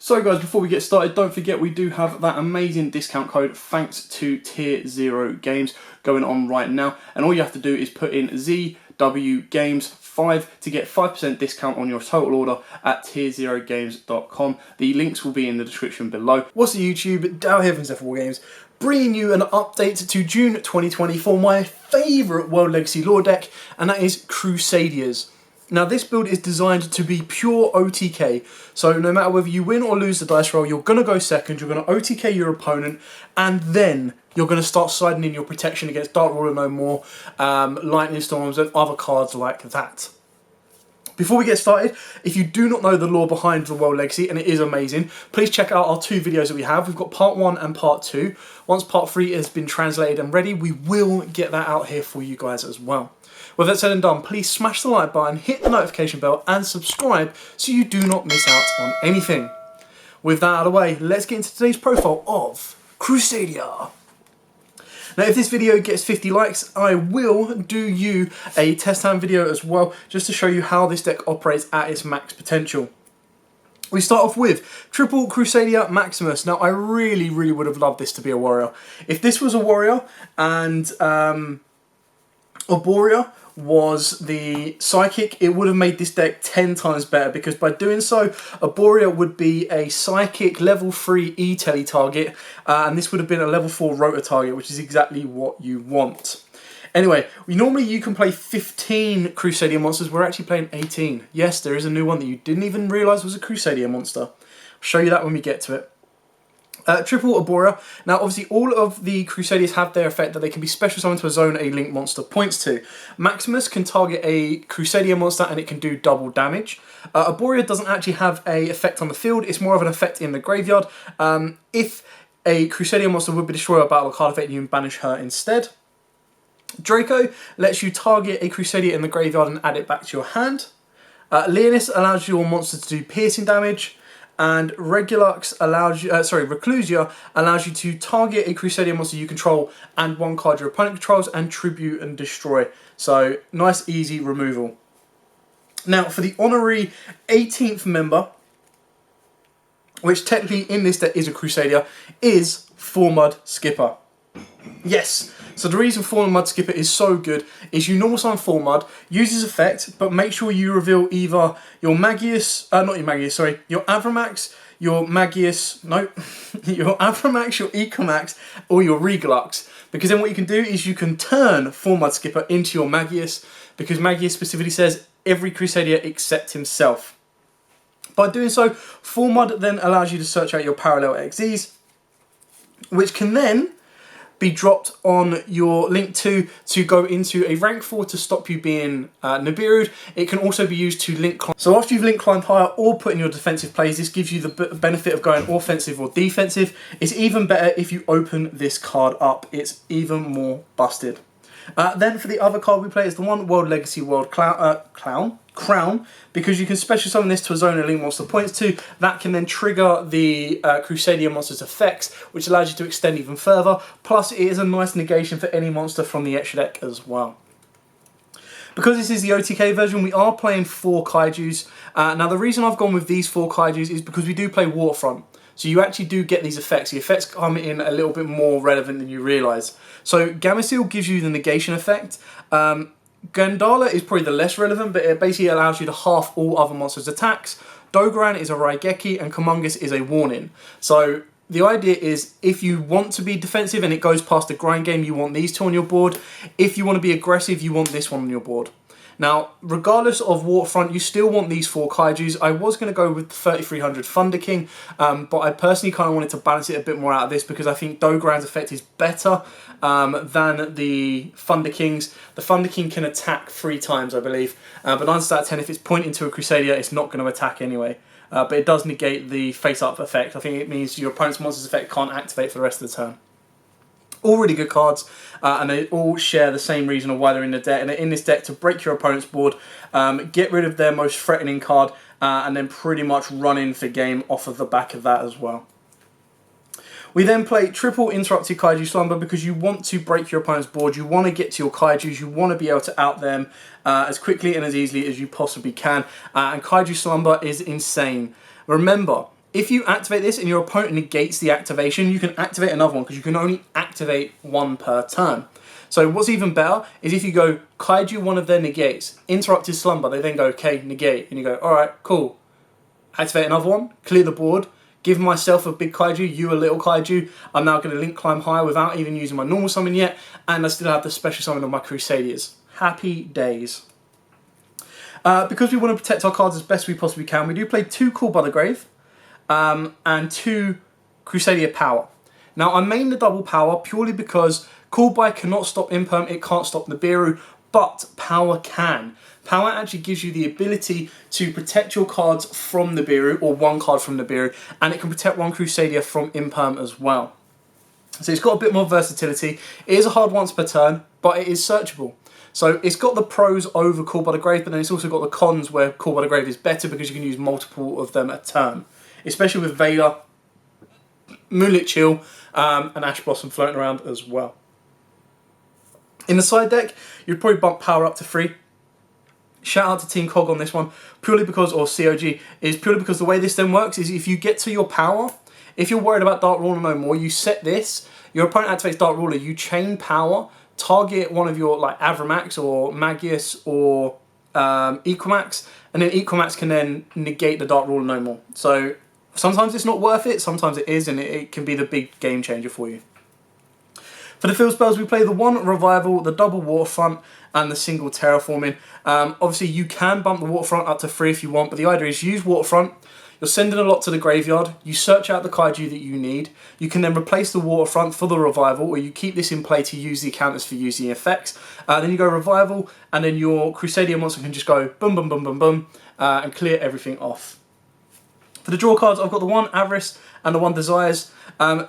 So guys, before we get started, don't forget we do have that amazing discount code thanks to Tier 0 Games going on right now. And all you have to do is put in ZW Games 5 to get 5% discount on your total order at tier0games.com. The links will be in the description below. What's the YouTube? Dow here from Zephyr Games, bringing you an update to June 2020 for my favourite World Legacy lore deck, and that is Crusadia's. Now this build is designed to be pure OTK, so no matter whether you win or lose the dice roll, you're going to go second, you're going to OTK your opponent, and then you're going to start sliding in your protection against Dark Ruler No More, Lightning Storms and other cards like that. Before we get started, if you do not know the lore behind the World Legacy, and it is amazing, please check out our two videos that we have. We've got part 1 and part 2. Once part 3 has been translated and ready, we will get that out here for you guys as well. With that said and done, please smash the like button, hit the notification bell and subscribe so you do not miss out on anything. With that out of the way, let's get into today's profile of Crusadia. Now if this video gets 50 likes, I will do you a test hand video as well, just to show you how this deck operates at its max potential. We start off with triple Crusadia Maximus. Now I really would have loved this to be a warrior. If this was a warrior and Arborea was the psychic, it would have made this deck 10 times better, because by doing so, Arborea would be a psychic level 3 E-Telly target, and this would have been a level 4 rotor target, which is exactly what you want. Anyway, normally you can play 15 Crusadia monsters, we're actually playing 18. Yes, there is a new one that you didn't even realise was a Crusadia monster. I'll show you that when we get to it. Triple Arborea. Now obviously all of the Crusadias have their effect that they can be special summoned to a zone a link monster points to. Maximus can target a Crusadia monster and it can do double damage. Arborea doesn't actually have a effect on the field, it's more of an effect in the graveyard. If a Crusadia monster would be destroyed by battle or card effect, you can banish her instead. Draco lets you target a Crusadia in the graveyard and add it back to your hand. Leonis allows your monster to do piercing damage. And Regulux allows you, Reclusia allows you to target a Crusadia monster you control and one card your opponent controls and tribute and destroy. So nice easy removal. Now for the honorary 18th member, which technically in this deck is a Crusadia, is Formud Skipper. Yes, so the reason Formud Skipper is so good is you normal summon Formud, use his effect, but make sure you reveal either your Magius, your Avramax, your Magius, your Avramax, your Ecomax, or your Regalux. Because then what you can do is you can turn Formud Skipper into your Magius, because Magius specifically says every Crusadia except himself. By doing so, Formud then allows you to search out your parallel XEs, which can then be dropped on your link 2 to go into a rank 4 to stop you being Nibiru'd. It can also be used to link climb. So after you've link climbed higher or put in your defensive plays, this gives you the benefit of going offensive or defensive. It's even better if you open this card up. It's even more busted. Then for the other card we play is the one World Legacy Crown, because you can special summon this to a zone a link monster points to. That can then trigger the Crusadia monster's effects, which allows you to extend even further. Plus it is a nice negation for any monster from the extra deck as well. Because this is the OTK version, we are playing 4 Kaijus. Now the reason I've gone with these 4 Kaijus is because we do play Waterfront. So you actually do get these effects. The effects come in a little bit more relevant than you realise. So Gameciel gives you the negation effect. Gandala is probably the less relevant, but it basically allows you to half all other monsters' attacks. Dogoran is a Raigeki and Kumungus is a warning. So the idea is if you want to be defensive and it goes past the grind game, you want these 2 on your board. If you want to be aggressive, you want this one on your board. Now, regardless of Waterfront, you still want these 4 Kaijus. I was going to go with the 3300 Thunder King, but I personally kind of wanted to balance it a bit more out of this because I think Dogoran's effect is better than the Thunder King's. The Thunder King can attack 3 times, I believe, but 9 out of 10, if it's pointing to a Crusadia, it's not going to attack anyway. But it does negate the face-up effect. I think it means your opponent's monster's effect can't activate for the rest of the turn. All really good cards, and they all share the same reason of why they're in the deck. And they're in this deck to break your opponent's board, get rid of their most threatening card, and then pretty much run in for game off of the back of that as well. We then play triple Interrupted Kaiju Slumber because you want to break your opponent's board, you want to get to your Kaijus, you want to be able to out them as quickly and as easily as you possibly can. And Kaiju Slumber is insane. Remember, if you activate this and your opponent negates the activation, you can activate another one because you can only activate one per turn. So what's even better is if you go Kaiju one of their negates, Interrupted Slumber, they then go, okay, negate, and you go, alright, cool. Activate another one, clear the board, give myself a big Kaiju, you a little Kaiju. I'm now going to link climb higher without even using my normal summon yet, and I still have the special summon of my Crusadias. Happy days. Because we want to protect our cards as best we possibly can, we do play 2 Called by the Grave and 2 Crusadia Power. Now I main the double Power purely because Called by cannot stop Imperm, it can't stop Nibiru, but Power can. Power actually gives you the ability to protect your cards from Nibiru, or one card from Nibiru, and it can protect one Crusadia from Imperm as well. So it's got a bit more versatility. It is a hard once per turn, but it is searchable. So it's got the pros over Called by the Grave, but then it's also got the cons where Called by the Grave is better because you can use multiple of them a turn. Especially with Vader, Moonlit Chill, and Ash Blossom floating around as well. In the side deck, you'd probably bump Power up to 3. Shout out to Team Cog on this one, purely because, or COG, is purely because the way this then works is if you get to your Power, if you're worried about Dark Ruler no more, you set this, your opponent activates Dark Ruler, you chain Power, target one of your like Avramax or Magius or Equamax, and then Equamax can then negate the Dark Ruler no more. So sometimes it's not worth it, sometimes it is, and it can be the big game changer for you. For the field spells, we play the 1 Revival, the double Waterfront, and the single Terraforming. Obviously, you can bump the Waterfront up to 3 if you want, but the idea is use Waterfront, you're sending a lot to the graveyard, you search out the Kaiju that you need, you can then replace the Waterfront for the Revival, or you keep this in play to use the counters for using effects. Then you go Revival, and then your Crusadia monster can just go boom, boom, boom, boom, boom, and clear everything off. For the draw cards, I've got the 1 Avarice and the 1 Desires.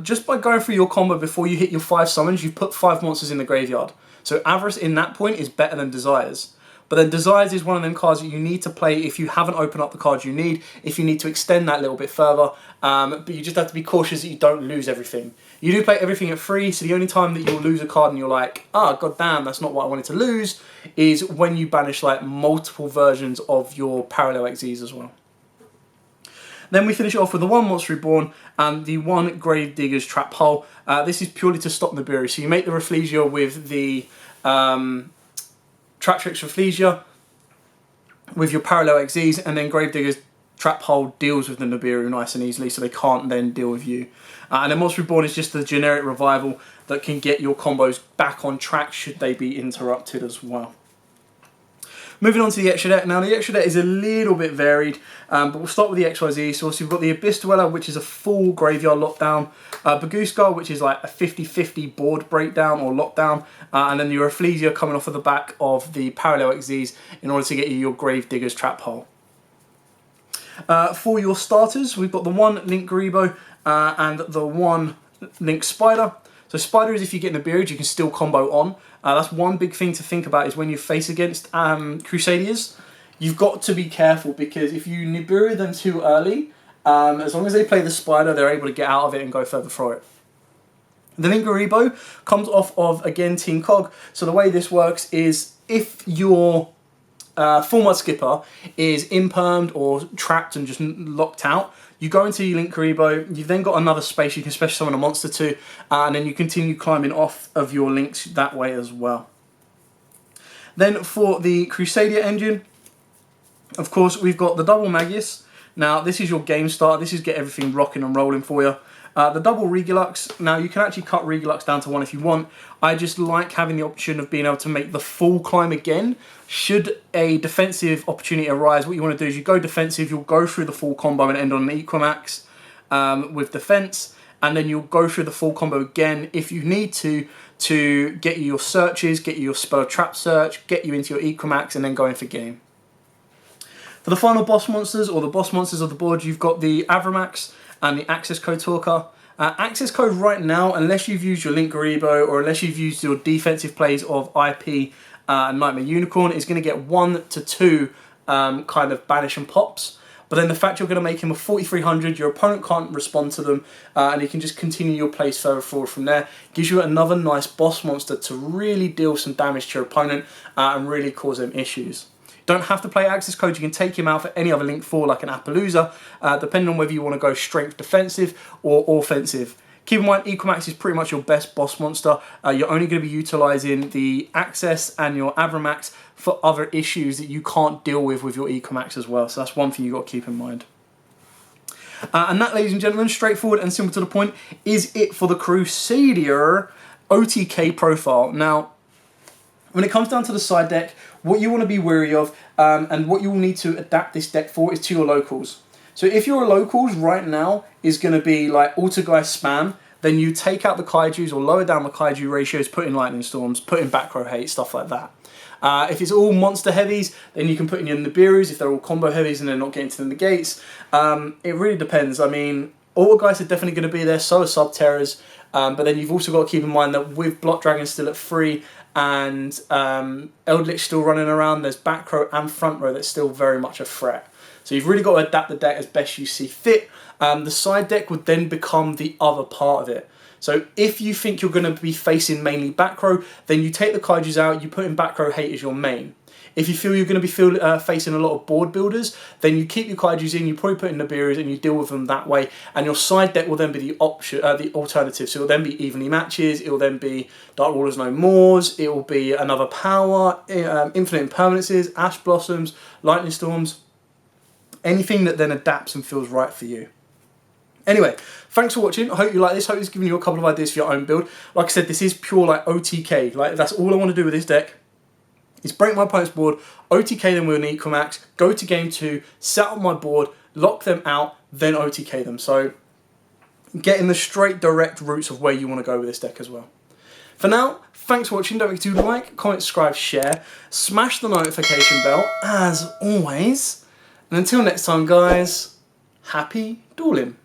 Just by going through your combo before you hit your 5 summons, you've put 5 monsters in the graveyard. So Avarice in that point is better than Desires. But then Desires is one of them cards that you need to play if you haven't opened up the cards you need, if you need to extend that a little bit further, but you just have to be cautious that you don't lose everything. You do play everything at 3, so the only time that you'll lose a card and you're like, ah, god damn, that's not what I wanted to lose, is when you banish like multiple versions of your Parallel XEs as well. Then we finish it off with the 1 Monster Reborn and the 1 Gravedigger's Trap Hole. This is purely to stop Nibiru. So you make the Rafflesia with the Traptrix Rafflesia with your Parallel XEs, and then Gravedigger's Trap Hole deals with the Nibiru nice and easily, so they can't then deal with you. And then Monster Reborn is just the generic revival that can get your combos back on track should they be interrupted as well. Moving on to the extra deck. Now the extra deck is a little bit varied, but we'll start with the XYZ. So obviously we've got the Abyss Dweller, which is a full graveyard lockdown. Baguska, which is like a 50-50 board breakdown or lockdown. And then your Rafflesia coming off of the back of the Parallel XZs in order to get you your Gravedigger's Trap Hole. For your starters, we've got the 1 Link Garibo and the 1 Link Spider. So Spider is if you get Nibiru, you can still combo on. That's one big thing to think about is when you face against Crusadias, you've got to be careful because if you Nibiru them too early, as long as they play the Spider, they're able to get out of it and go further for it. The Link Garibo comes off of, again, Team Cog. So the way this works is if your full mod skipper is impermed or trapped and just locked out, you go into your Link Garibo, you've then got another space you can special summon a monster to, and then you continue climbing off of your links that way as well. Then for the Crusadia engine, of course, we've got the double Magius. Now, this is your game start. This is get everything rocking and rolling for you. The double Regulux. Now, you can actually cut Regulux down to 1 if you want. I just like having the option of being able to make the full climb again. Should a defensive opportunity arise, what you want to do is you go defensive, you'll go through the full combo and end on an Equamax with defense, and then you'll go through the full combo again if you need to get you your searches, get you your spell trap search, get you into your Equamax, and then go in for game. For the final boss monsters, or the boss monsters of the board, you've got the Avramax and the Access Code Talker. Access Code right now, unless you've used your Link Garibo or unless you've used your defensive plays of IP and Nightmare Unicorn, is going to get 1 to 2 kind of banish and pops. But then the fact you're going to make him a 4300, your opponent can't respond to them, and you can just continue your plays further forward from there. Gives you another nice boss monster to really deal some damage to your opponent and really cause them issues. Don't have to play access codes. You can take him out for any other link 4 like an Appaloosa, depending on whether you want to go strength defensive or offensive. Keep in mind, Equamax is pretty much your best boss monster. You're only going to be utilising the Access and your Avramax for other issues that you can't deal with your Equamax as well. So that's one thing you've got to keep in mind. And that, ladies and gentlemen, straightforward and simple to the point, is it for the Crusadia OTK Profile. Now, when it comes down to the side deck, what you want to be wary of and what you will need to adapt this deck for is to your locals. So if your locals right now is going to be like Autoguy spam, then you take out the Kaijus or lower down the Kaiju ratios, put in Lightning Storms, put in back row hate, stuff like that. If it's all monster heavies, then you can put in your Nibiru's if they're all combo heavies and they're not getting to the negates. It really depends. I mean, Autoguys are definitely going to be there, so are Sub-Terrors. But then you've also got to keep in mind that with Block Dragon still at 3 and Eldritch still running around, there's back row and front row that's still very much a threat. So you've really got to adapt the deck as best you see fit. The side deck would then become the other part of it. So if you think you're going to be facing mainly back row, then you take the Kaijus out, you put in back row hate as your main. If you feel you're going to be facing a lot of board builders, then you keep your Kaijus in, you probably put in Nibiru's and you deal with them that way. And your side deck will then be the option, the alternative. So it will then be evenly matches, it will then be Dark Rulers No Mores, it will be another power, infinite impermanences, Ash Blossoms, Lightning Storms. Anything that then adapts and feels right for you. Anyway, thanks for watching. I hope you like this. I hope it's given you a couple of ideas for your own build. Like I said, this is pure like OTK. Like that's all I want to do with this deck. Is break my opponent's board, OTK them with an Equamax, go to game 2, set up my board, lock them out, then OTK them. So getting the straight direct routes of where you want to go with this deck as well. For now, thanks for watching. Don't forget to like, comment, subscribe, share, smash the notification bell as always. And until next time, guys, happy dueling.